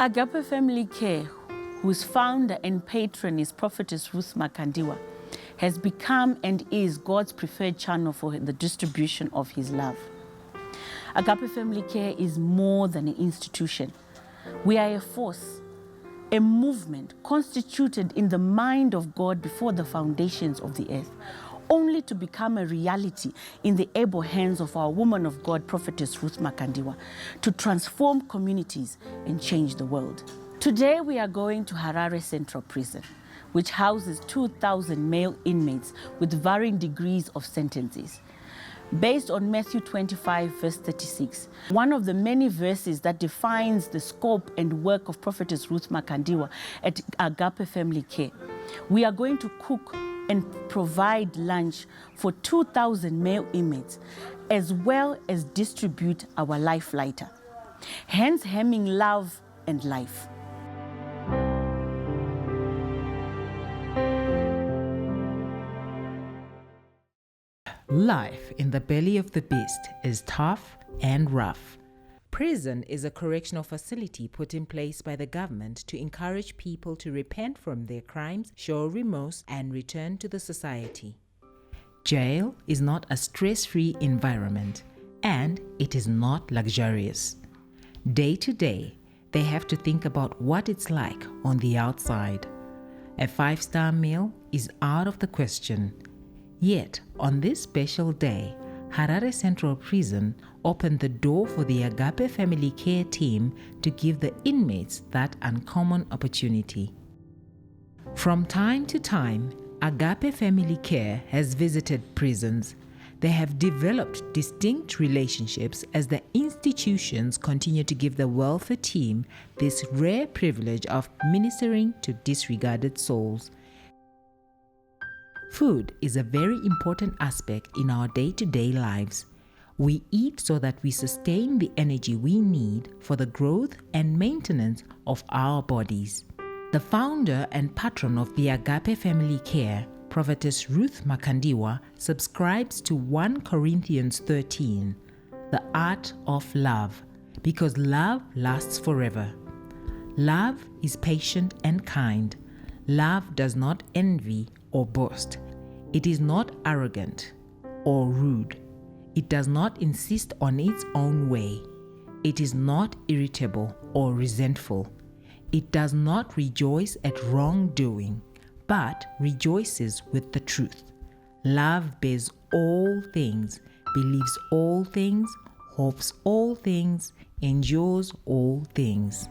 Agape Family Care, whose founder and patron is Prophetess Ruth Makandiwa, has become and is God's preferred channel for the distribution of His love. Agape Family Care is more than an institution. We are a force, a movement constituted in the mind of God before the foundations of the earth, only to become a reality in the able hands of our woman of God, Prophetess Ruth Makandiwa, to transform communities and change the world. Today we are going to Harare Central Prison, which houses 2,000 male inmates with varying degrees of sentences. Based on Matthew 25, verse 36, one of the many verses that defines the scope and work of Prophetess Ruth Makandiwa at Agape Family Care. We are going to cook and provide lunch for 2,000 male inmates, as well as distribute our life lighter, hence hemming love and life. Life in the belly of the beast is tough and rough. Prison is a correctional facility put in place by the government to encourage people to repent from their crimes, show remorse, and return to the society. Jail is not a stress-free environment, and it is not luxurious. Day to day, they have to think about what it's like on the outside. A 5-star meal is out of the question. Yet, on this special day, Harare Central Prison opened the door for the Agape Family Care team to give the inmates that uncommon opportunity. From time to time, Agape Family Care has visited prisons. They have developed distinct relationships as the institutions continue to give the welfare team this rare privilege of ministering to disregarded souls. Food is a very important aspect in our day-to-day lives. We eat so that we sustain the energy we need for the growth and maintenance of our bodies. The founder and patron of the Agape Family Care, Prophetess Ruth Makandiwa, subscribes to 1 Corinthians 13, the art of love, because love lasts forever. Love is patient and kind. Love does not envy or boast. It is not arrogant or rude. It does not insist on its own way. It is not irritable or resentful. It does not rejoice at wrongdoing, but rejoices with the truth. Love bears all things, believes all things, hopes all things, endures all things.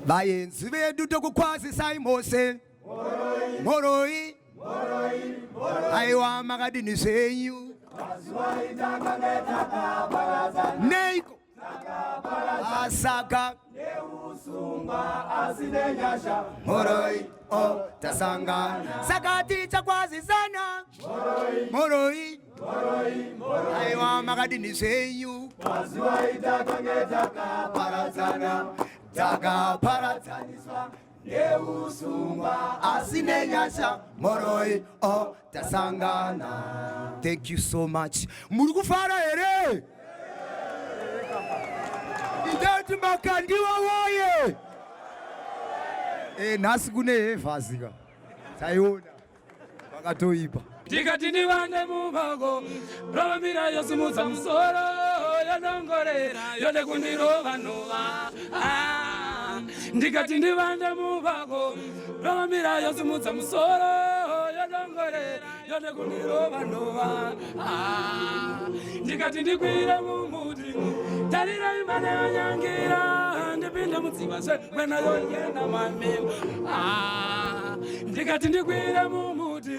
Bayenzi bedu tokukwazisa imose moroi aiwa magadini senyu neiko asaka moroi o tasanga sakati chakwazisana moroi aiwa magadini senyu parazana Daga parataniswa neusumba asinenyasha moroi o tasangana. Thank you so much. Murugufara ere. Ruth Makandiwa woye. Nasigune fasiga. Sayona. Bakatoipa. Tikatini vane mubago Romira yosumuza musoro Yonongorera Yode kundiro vanova Tikatini vane mubago Romira yosumuza musoro Yonongorera Yode kundiro vanova Tikatini kwira mumuti Talira imane anyangira Ndipinde mutsiva se Kwena yongena mamim Tikatini kwira mumuti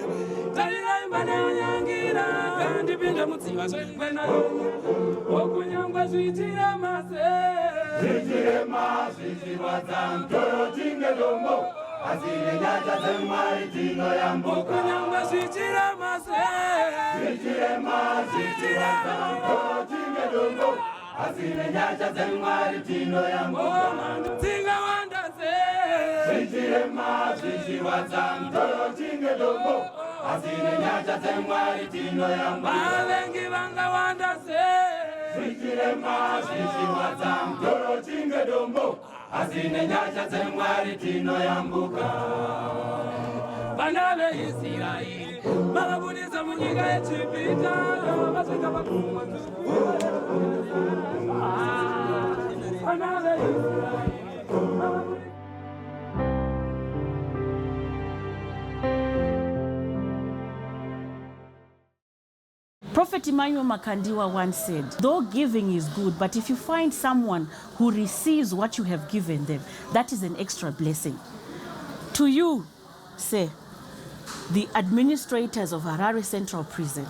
Talira imane anyangira Ndipinde mutsiva se Kwena okunyangwa zwitira mase Zwitire mase Zvichiwadza mtoro tingedombo Asine nyaja zemwari tino yambuka okunyangwa zwitira mase Zwitire mase Zvichiwadza mtoro tingedombo Asine nyaja zemwari tino yambuka Tsinga wanda se Zwitire mase Zvichiwadza mtoro tingedombo asine nyacha zemwari tino yamba vavengi vanga wanda se zvichire mazvichiwadza mtoro chinge dombo asine nyacha zemwari tino yambuka vana veIsraeri vakabudisa munyika yechipita vasvika pakumwa vana veIsraeri. Prophet Emmanuel Makandiwa once said, though giving is good, but if you find someone who receives what you have given them, that is an extra blessing. To you, say, the administrators of Harare Central Prison,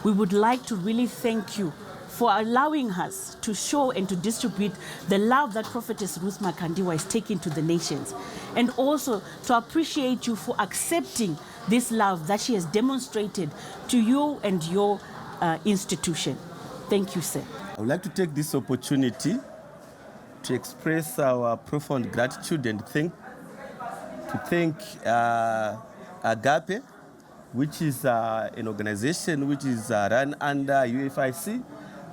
we would like to really thank you for allowing us to show and to distribute the love that Prophetess Ruth Makandiwa is taking to the nations, and also to appreciate you for accepting this love that she has demonstrated to you and your institution. Thank you, sir. I would like to take this opportunity to express our profound gratitude and thank Agape, which is an organization which is run under UFIC,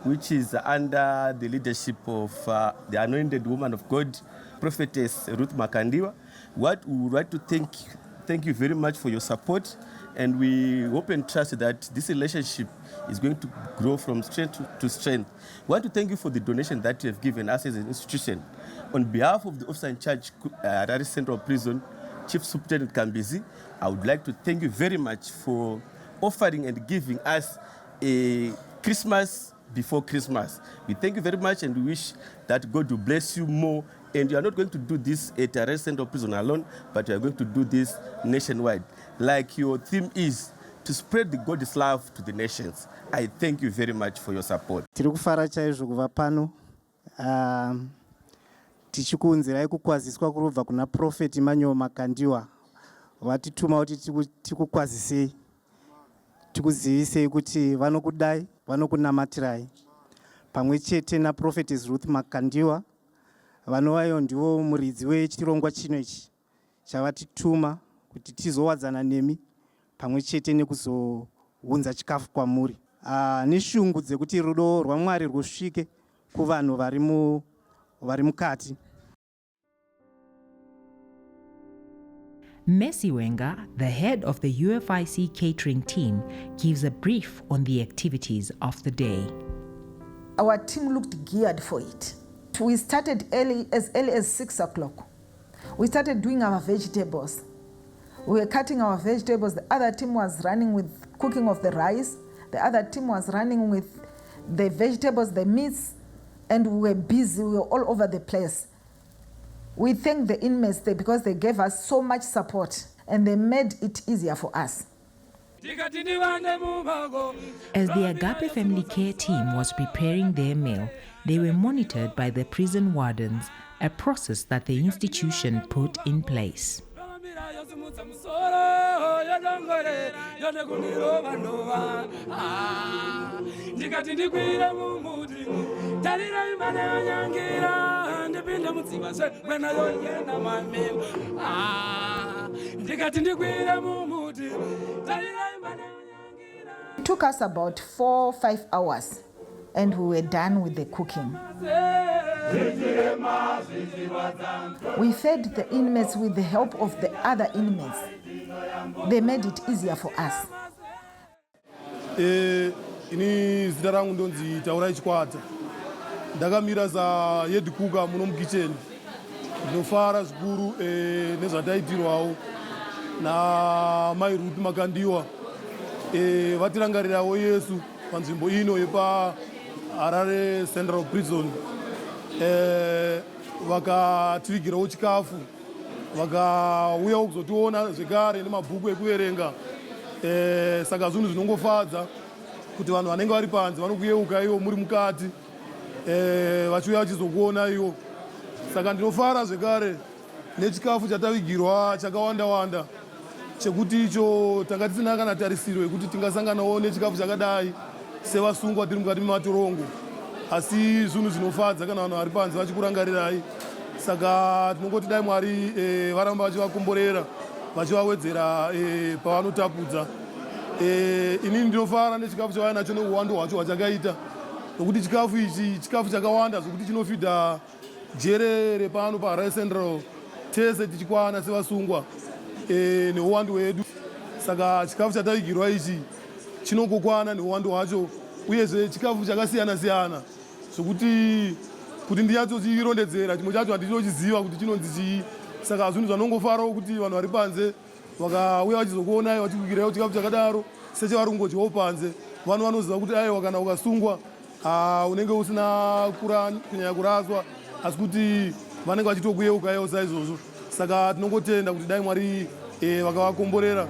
which is under the leadership of the anointed woman of God, Prophetess Ruth Makandiwa. What we would like to thank you very much for your support, and we hope and trust that this relationship is going to grow from strength to strength. We want to thank you for the donation that you have given us as an institution. On behalf of the officer in charge, Harare Central Prison, Chief Superintendent Kambizi, I would like to thank you very much for offering and giving us a Christmas before Christmas. We thank you very much, and we wish that God will bless you more. And you are not going to do this at Harare Central Prison alone, but you are going to do this nationwide. Like your theme is to spread the God's love to the nations. I thank you very much for your support. Tiri kufara chaizvo kuva pano tichikunzirai kukwaziswa kurubva kuna Prophet Emmanuel Makandiwa vatituma kuti tikukwazisei tikuzivisei kuti vanokudai vanokunamatirai pamwe chete naProphetess Ruth Makandiwa vanovayo ndivo muridzi wechirongwa chino ichi chavatituma kuti tizowadzana nemi pamwe chete nekuzounza chikafu kwamuri neshungu dzekuti rudo rwaMwari rusvike kuvanhu vari mukati. Messi Wenga, the head of the UFIC catering team, gives a brief on the activities of the day. Our team looked geared for it. We started early as 6 o'clock. We started doing our vegetables. We were cutting our vegetables. The other team was running with cooking of the rice. The other team was running with the vegetables, the meats, and we were busy. We were all over the place. We thank the inmates there because they gave us so much support and they made it easier for us. As the Agape Family Care team was preparing their meal, they were monitored by the prison wardens, a process that the institution put in place. It took us about 4 or 5 hours and we were done with the cooking. We fed the inmates with the help of the other inmates. They made it easier for us. Ini zita rangu ndonzi Taurai Chikwata. Ndakamira za head cooker muno mukitchen. Ndinofara zvikuru nezvataitirwawo na mai Ruth Makandiwa. Vatirangarirawo Yesu panzvimbo ino yepa Harare Central Prison. Vakativigirawo chikafu. Vakauyawo kuzotiona zvekare nemabhuku ekuverenga. Saka zvinhu zvinongofadza kuti vanhu vanenge vari panze vanokuyeuka ivo muri mukati vachiuya vachizokuona ivo. Saka ndinofara zvekare nechikafu chatavigirwa chakawanda chekuti icho tanga tisina kana tarisiro yekuti tingasanganawo nechikafu chakadai sevasungwa tiri mukati mematorongo. Asi zvinhu zvinofadza kana vanhu vari panze vachikurangarirai. Saka tinongoti dai Mwari varamba vachivakomborera vachivawedzera pavanotapudza Inini ndinofara nechikafu chavaya nacho neuwando hwacho hwachakaita, nokuti chikafu ichi chikafu chakawanda zvokuti chinofidha jerere pano paHarare Central tese tichikwana sevasungwa neuwandu hwedu. Saka chikafu chataigirwa ichi chinongokwana neuwandu hwacho, uyezve chikafu chakasiyana siyana zvokuti kuti ndinyatsochirondedzera chimwe chacho handinochiziva kuti chinonzi chii. Saka zvinhu zvanongofarawo kuti vanhu vari panze vakauya vachizokuonai vachikukiraiwo chikafu chakadaro sechavari kungodyawo panze, vanhu vanoziva kuti aiwa kana ukasungwa unenge usina kunyanya kuraswa, asi kuti vanenge vachitokuyeukawo saizvozvo. Saka tinongotenda kuti dai Mwari vakavakomborera.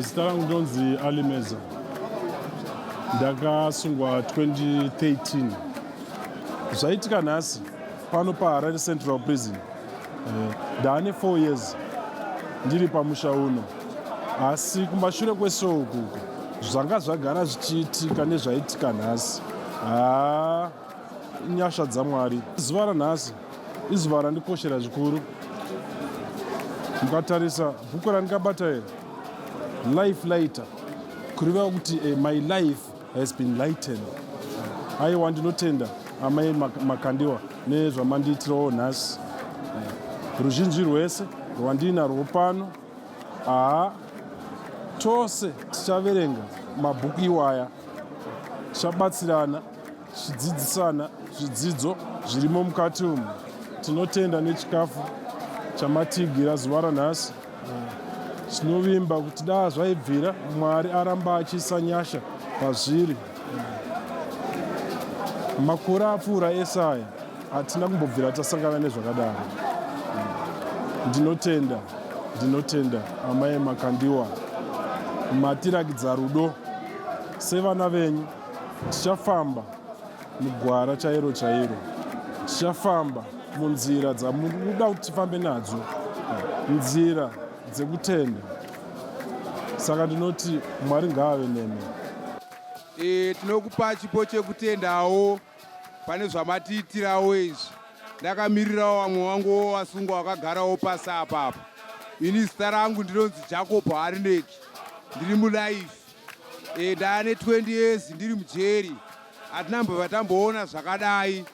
Zita rangu ndonzi Alimeza. Ndakasungwa 2013. Zvaitika nhasi pano paHarare Central Prison. Ndane 4 years ndiri pamusha uno. Asi kumashure kweso uku zvanga zvagara zvichiitika nezvaitika nhasi. Nyasha dzaMwari. Zuva ranhasi izuva randikoshera zvikuru. Mukatarisa bhuku randikabata iri, life lighter, kureva kuti my life has been lightened. Aiwa ndinotenda amai Makandiwa nezvamandiitirawo nhasi. Ruzhinji rwese rwandinarwo pano, tose tichaverenga mabhuku iwaya, tichabatsirana, tichidzidzisana zvidzidzo zvirimo mukati umu. Tinotenda nechikafu chamatigira zuva ranhasi. Tinovimba kuti da zvaibvira Mwari aramba achiisa nyasha pazviri. Makore apfuura esaya hatina kumbobvira tasangana nezvakadaro. Ndinotenda amai Makandiwa, matirakidza rudo sevana venyu. Tichafamba mugwara chairo chairo, tichafamba munzira dzamunoda kuti tifambe nadzo, nzira dzekutenda. Saka ndinoti Mwari ngaave nemi. Tinokupa chipo chekutendawo pane zvamatiitirawo izvi. Ndakamirirawo vamwe vangu vasungwa vakagarawo pasi apapo. Ini zita rangu ndinonzi Jacob Harineki, ndiri mulaifi. Ndane 20 years ndiri mujeri. Hatina mbova tamboona zvakadai.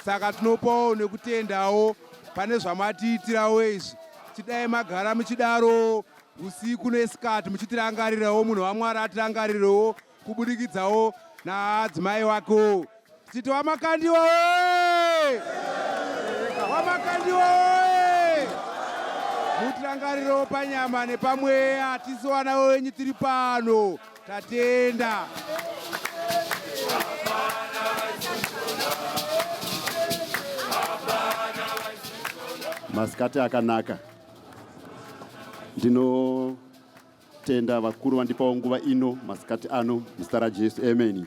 Saka tinopawo nekutendawo pane zvamatiitirawo izvi. Tidai magara muchidaro usiku nesikati muchitirangarirawo munhu waMwari atirangarirewo kubudikidzawo naadzimai wako. Titi Wamakandiwa we! Wamakandiwa we! Mutirangarirewo panyama nepamweya. Hatisi vana wenyu tiri pano. Tatenda. Masikati akanaka. Ndinotenda vakuru vandipawo nguva ino masikati ano muzita raJesu. Amen.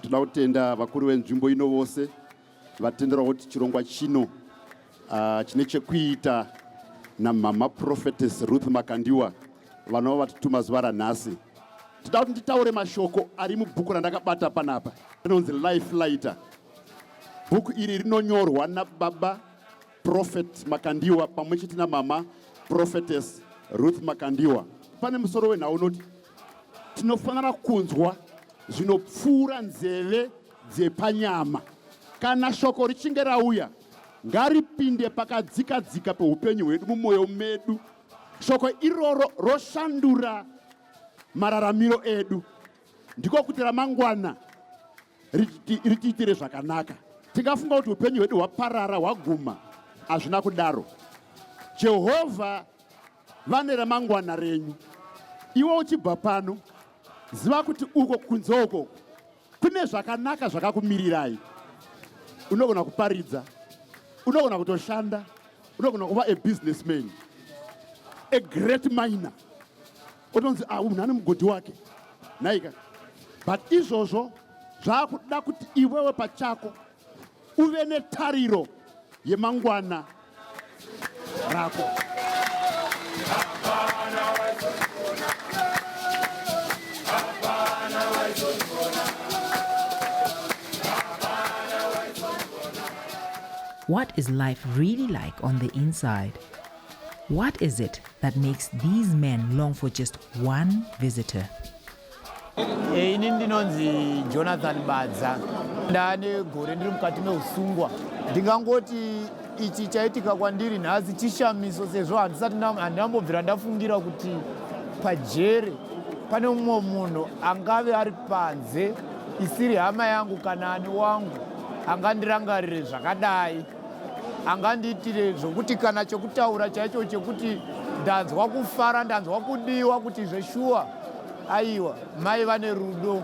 Toda kutenda vakuru venzvimbo ino vose vatendera kuti chirongwa chino chine chekuita namama Prophetess Ruth Makandiwa vanova vatituma zuva ranhasi. Toda kuti nditaure mashoko ari mubhuku randakabata panapa rinonzi Life Lighter. Bhuku iri rinonyorwa nababa Prophet Makandiwa pamwe chete namama Prophetess Ruth Makandiwa. Pane musoro wenhau unoti tinofanira kunzwa zvinopfuura nzeve dzepanyama. Kana shoko richinge rauya ngaripinde pakadzikadzika peupenyu hwedu mumwoyo medu. Shoko iroro roshandura mararamiro edu. ndiko kuti ramangwana ritiitire zvakanaka. Tingafunga kuti upenyu hwedu hwaparara hwaguma. Hazvina kudaro. Jehovha vane ramangwana renyu. Iwe uchibva pano, ziva kuti uko kunze uko kune zvakanaka zvakakumirirai. Unogona kuparidza, unogona kutoshanda, unogona kuva a businessman, a great miner. Utonzi unhane mugodi wake. Naika. But izvozvo zvakuda kuti iwewe pachako uve netariro yemangwana rako. What is life really like on the inside? What is it that makes these men long for just one visitor? Ini ndinonzi Jonathan Badza. Ndane gore ndiri mukati meusungwa. Ndingangoti ichi chaitika kwandiri nhasi chishamiso sezvo handambobvira ndafungira kuti pajere pane mumwe munhu angave ari panze isiri hama yangu kana ani wangu angandirangarire zvakadai, angandiitire zvokuti kana chokutaura chaicho chekuti ndanzwa kufara, ndanzwa kudiwa kuti zveshuwa aiwa mai vane rudo,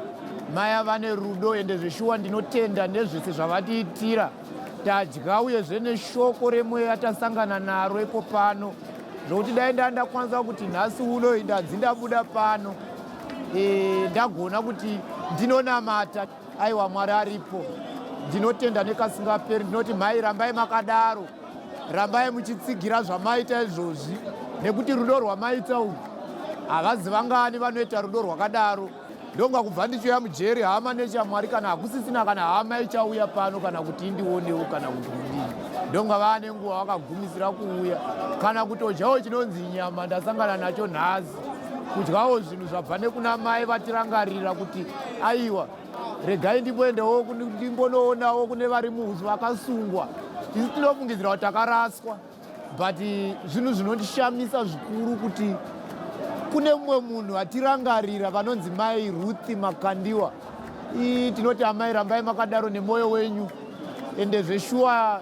mai vane rudo, ende zveshuwa ndinotenda nezvese zvavatiitira. Tadya uyezve neshoko remweya tasangana naro ipo pano, zvokuti dai ndakwanisa kuti nhasi uno ndadzi ndabuda pano ndagona kuti ndinonamata aiwa Mwari aripo. Ndinotenda nekasingaperi, ndinoti mai rambai makadaro, rambai muchitsigira zvamaita izvozvi, nekuti rudo rwamaita urwu havazi vangani vanoita rudo rwakadaro. Ndonga kubva ndichiuya mujeri hama nechamwari kana hakusisina kana hama ichauya pano kana kuti indionewo kana kuti kudini. Ndonga vane nguva vakagumisira kuuya kana kutodyawo chinonzi nyama ndasangana nacho nhasi, kudyawo zvinhu zvabva nekuna mai vatirangarira kuti aiwa regai ndimboendewo ndimbonoonawo kune vari muhusi vakasungwa. Tisi tinofungidzira kuti takaraswa, but zvinhu zvinondishamisa zvikuru kuti kune mumwe munhu atirangarira vanonzi mai Ruth Makandiwa. Tinoti amai rambai makadaro nemwoyo wenyu, ende zveshuwa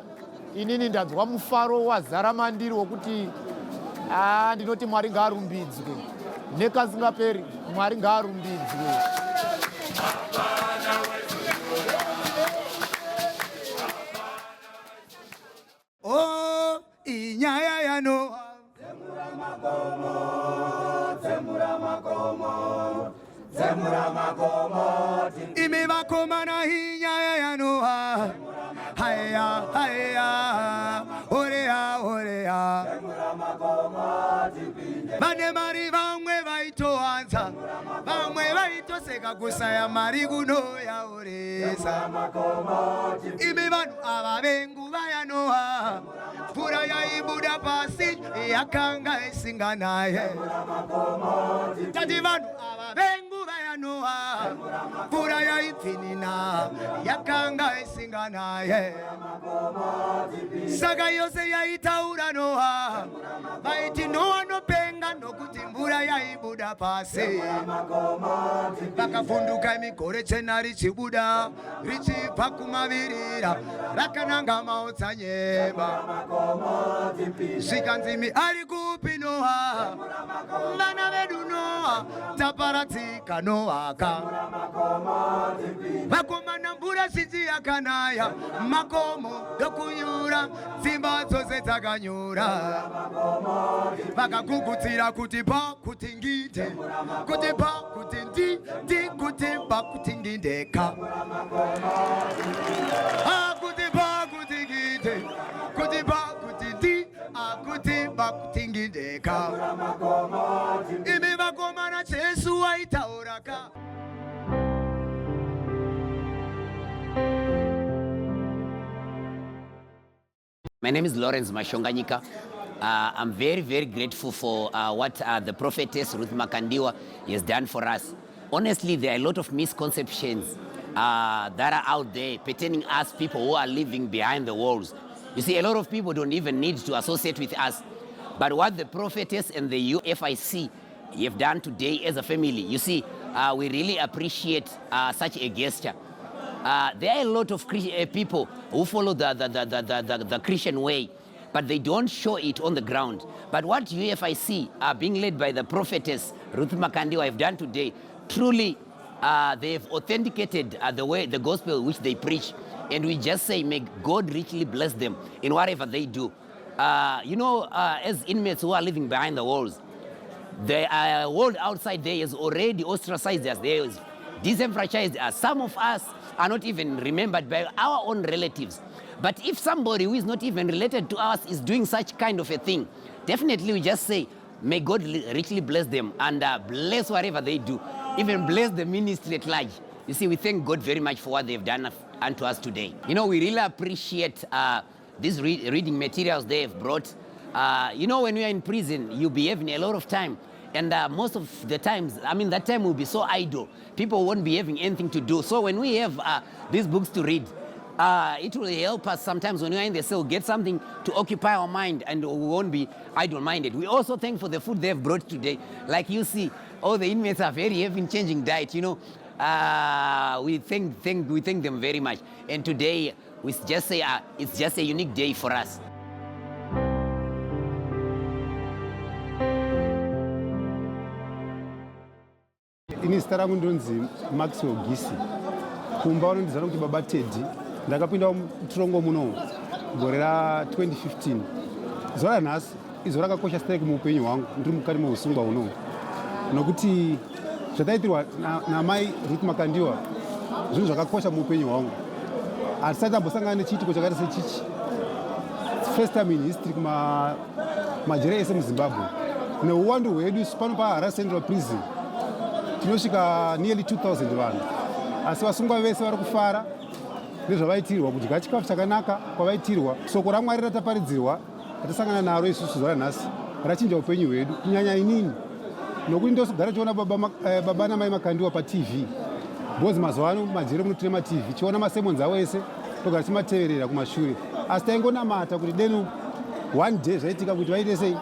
inini ndanzwa mufaro wazara mandiri wokuti ndinoti Mwari ngaarumbidzwe nekasingaperi, Mwari ngaarumbidzwe. Oh, inyaya ya Noah. Zemura makomo, imi bakoma na inyaya ya Noah. Haya, haya, orea, orea. Bane mari vamwe vaitoanza, vamwe vaitoseka kusaya mari kuno ya oresa. Imi vanu ava vengu vaya Noah, pura ya ibuda pasi yakanga esinga naye. Tati vanu ava vengu vaya Noah, pura ya ifinina yakanga esinga naye. Saka yose ya itaura Noah, vaiti Noah no penga no kutimbura ya ibuda pasi. Vakafunduka mikore chena richibuda, richipa kumavirira, rakananga maotsa nyemba. Zvikanzimi ari kupi Noah, vana vedu Noah, taparatika Noaka. Vakomana mbura zhinji yakanaya, makomo dokuyura, dzimba dzose dzakanyura. Vakagugutira kuti pa kuti ngite, kuti pa kuti ndi kuti pa kuti ndindeka. Kuti pa kuti ngite, kuti pa kuti ndi kuti pa kuti ndindeka. Imi vakomana Jesu aitauraka. My name is Lawrence Mashonganyika. I'm very, very grateful for what the prophetess Ruth Makandiwa has done for us. Honestly, there are a lot of misconceptions that are out there pertaining us people who are living behind the walls. You see, a lot of people don't even need to associate with us. But what the prophetess and the UFIC have done today as a family, you see, we really appreciate such a gesture. There are a lot of people who follow the Christian way, but they don't show it on the ground. But what UFIC, being led by the prophetess Ruth Makandiwa, have done today, truly they've authenticated the gospel which they preach. And we just say, may God richly bless them in whatever they do. As inmates who are living behind the walls, the world outside there is already ostracized us. There is disenfranchised us. Some of us are not even remembered by our own relatives. But if somebody who is not even related to us is doing such kind of a thing, definitely we just say, may God richly bless them and bless whatever they do, even bless the ministry at large. You see, we thank God very much for what they've done unto us today. We really appreciate these reading materials they've brought. When we are in prison, you'll be having a lot of time. And most of the times, that time will be so idle. People won't be having anything to do. So when we have these books to read, it will help us sometimes when we are in the cell, get something to occupy our mind and we won't be idle-minded. We also thank for the food they've brought today. Like you see, all the inmates are very heavy in changing diet, we thank them very much. And today, we just say it's just a unique day for us. Ini zita rangu ndonzi Maxwell Gisi. Kumba vanondizana kuti baba Teddy. Ndakapinda mutrongo muno gore ra 2015. Zuva ranhasi izo rakakosha strike muupenyu hwangu ndiri mukati meusungwa uno. Nokuti zvataitirwa namai Ruth Makandiwa zvinhu zvakakosha muupenyu hwangu. Hatisati tambosangana nechiitiko chakaita sechichi. First time in history kumajere ese muZimbabwe. Neuwandu hwedu pano paHarare Central Prison tinosvika nearly 2000 vanhu. Asi vasungwa vese vari kufara nezvavaitirwa, kudya chikafu chakanaka kwavaitirwa. Soko raMwari rataparidzirwa ratasangana naro isusu zuva ranhasi rachinja upenyu hwedu, kunyanya inini. Nokuti ndosogara tichiona baba namai Makandiwa paTV. Bozi mazuva ano majere munotire maTV, tichiona masemonzi avo ese togara tichimateverera kumashure. Asi taingonamata kuti denu one day zvaitika kuti vaite sei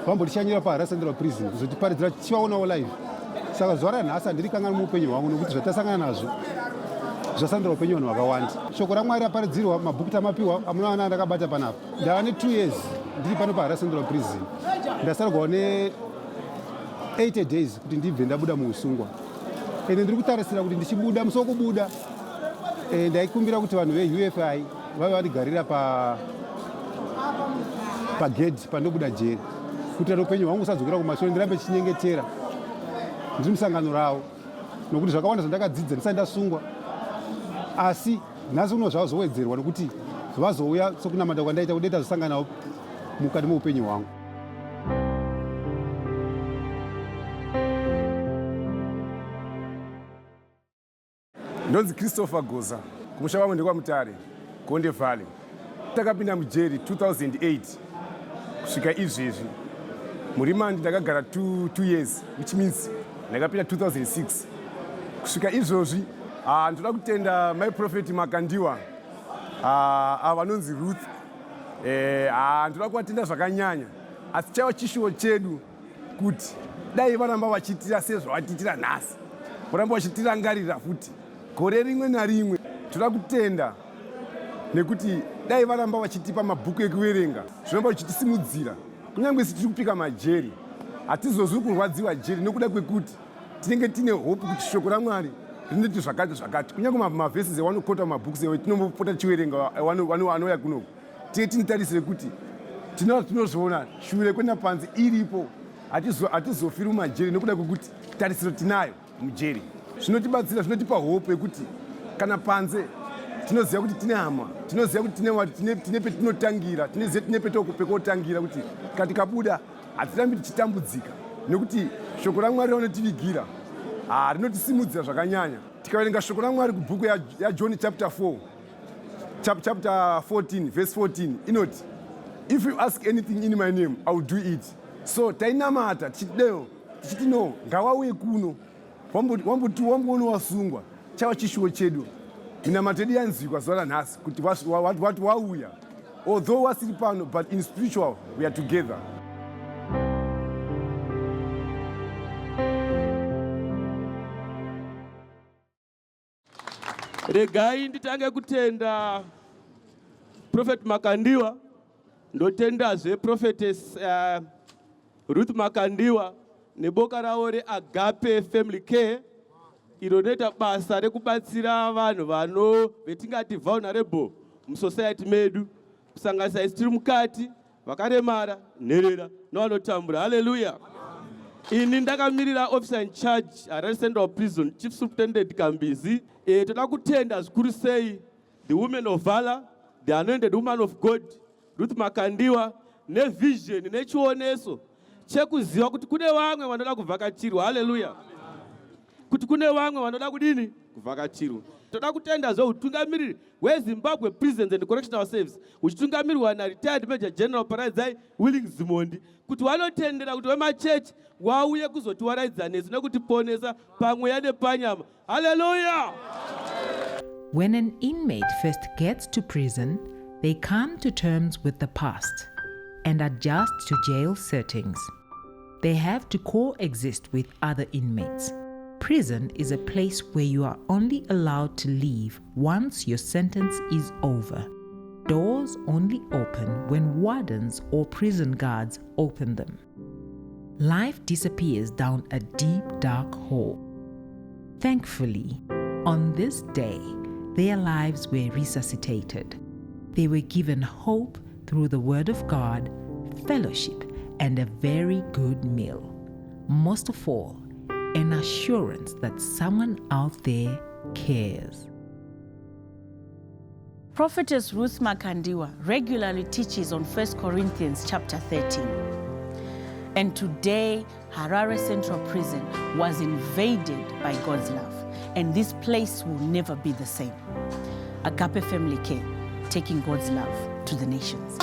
vambotishanyira paHarare Central Prison kuzotiparidzira tichivaonawo live. Saka zuva ranhasi handiri kangani muupenyu hwangu nokuti zvatasangana nazvo zvasandura upenyu vanhu vakawanda. Shoko raMwari raparidzirwa, mabhuku tamapiwa amunowana andakabata panapa. Ndava ne2 years ndiri pano paHarare Central Prison. Ndasarwawo ne80 days kuti ndibve ndabuda muusungwa. Ende ndiri kutarisira kuti ndichibuda musokubuda ndaikumbira kuti vanhu veUFI vave varigarira pagedhi pandobuda jeri kuitira upenyu hwangu usadzokera kumashure ndirambe chichinyengetera ndiri musangano ravo, nokuti zvakawanda zvandakadzidza ndisati ndasungwa. Asi nhasi uno zvavazowedzerwa nokuti vazouya sokunamata kwandaita kudeta zvosanganawo mukati meupenyu hwangu. Ndonzi Christopher Goza, kumusha wamwe ndekwaMutare, Konde Valley. Takapinda mujeri 2008 kusvika izvezvi. Murimandi ndakagara 2 years, which means ndakapinda 2006. Kusvika izvozvi ndoda kutenda mai Prophet Makandiwa vanonzi Ruth. Ndoda kuvatenda zvakanyanya. Asi chaiva chishuwo chedu kuti dai varamba vachitira sezvavatiitira nhasi, voramba vachitirangarira futi gore rimwe narimwe. Toda kutenda nekuti dai varamba vachitipa mabhuku ekuverenga, zvinoramba zvichitisimudzira. Kunyange tiri kupika majeri, hatizozwi kurwadziwa jeri nekuda kwekuti tinenge tine hope kuti shoko raMwari rinoti zvakati. Kunyange mavhesisi evanokota mumabhuku ewe tinombopota tichiverenga anouya kunoku, tinenge tinitarisire kuti tinozviona shure kwenda panze iripo. Hatizofiri mumajeri nekuda kwekuti tarisiro tinayo mujeri. Zvinotibatsira, zvinotipa hope yekuti kana panze tinoziva kuti tine hama, tinoziva kuti tine petinotangira, tine pekotangira kuti katikabuda hatirambi tichitambudzika nekuti shoko raMwari rinotivigira rinotisimudzira zvakanyanya. Tikaverenga shoko raMwari kubhuku yaJohn chapter 4 chapter 14 verse 14 inoti, if you ask anything in my name I will do it. So tainamata tichiti no ngawauye kuno wamboona wasungwa, chava chishuwo chedu. Minamatedi yanzikwa zuva ranhasi kuti wati wauya, although wasiri pano but in spiritual we are together. Regai nditange kutenda Prophet Makandiwa, ndotendazve Prophetess Ruth Makandiwa neboka ravo reAgape Family Care iro rinoita basa rekubatsira vanhu vetingati vulnerable musociety medu, kusanganisa isi tiri mukati, vakaremara, nherera nevanotambura. Hallelujah. Ini ndakamirira officer in charge Harare Central Prison, Chief Superintendent Kambizi. Toda kutenda zvikuru sei the women of valor, the anointed woman of God Ruth Makandiwa, nevision nechioneso chekuziva kuti kune vamwe vanoda kuvhakachirwa. Hallelujah. Kuti kune vamwe vanoda kudini kuvhakachirwa. Toda kutenda zveutungamiriri hweZimbabwe Prisons and Correctional Services uchitungamirirwa naRetired Major General Paradzai Willing Zimondi, kuti vanotendera kuti vemachechi wauye kuzotiwaraidza nesu nekutiponesa pamweya nepanyama. Hallelujah. When an inmate first gets to prison, they come to terms with the past and adjust to jail settings. They have to coexist with other inmates. Prison is a place where you are only allowed to leave once your sentence is over. Doors only open when wardens or prison guards open them. Life disappears down a deep, dark hole. Thankfully, on this day, their lives were resuscitated. They were given hope through the Word of God, fellowship, and a very good meal. Most of all, an assurance that someone out there cares. Prophetess Ruth Makandiwa regularly teaches on 1 Corinthians chapter 13. And today, Harare Central Prison was invaded by God's love. And this place will never be the same. Agape Family Care, taking God's love to the nations.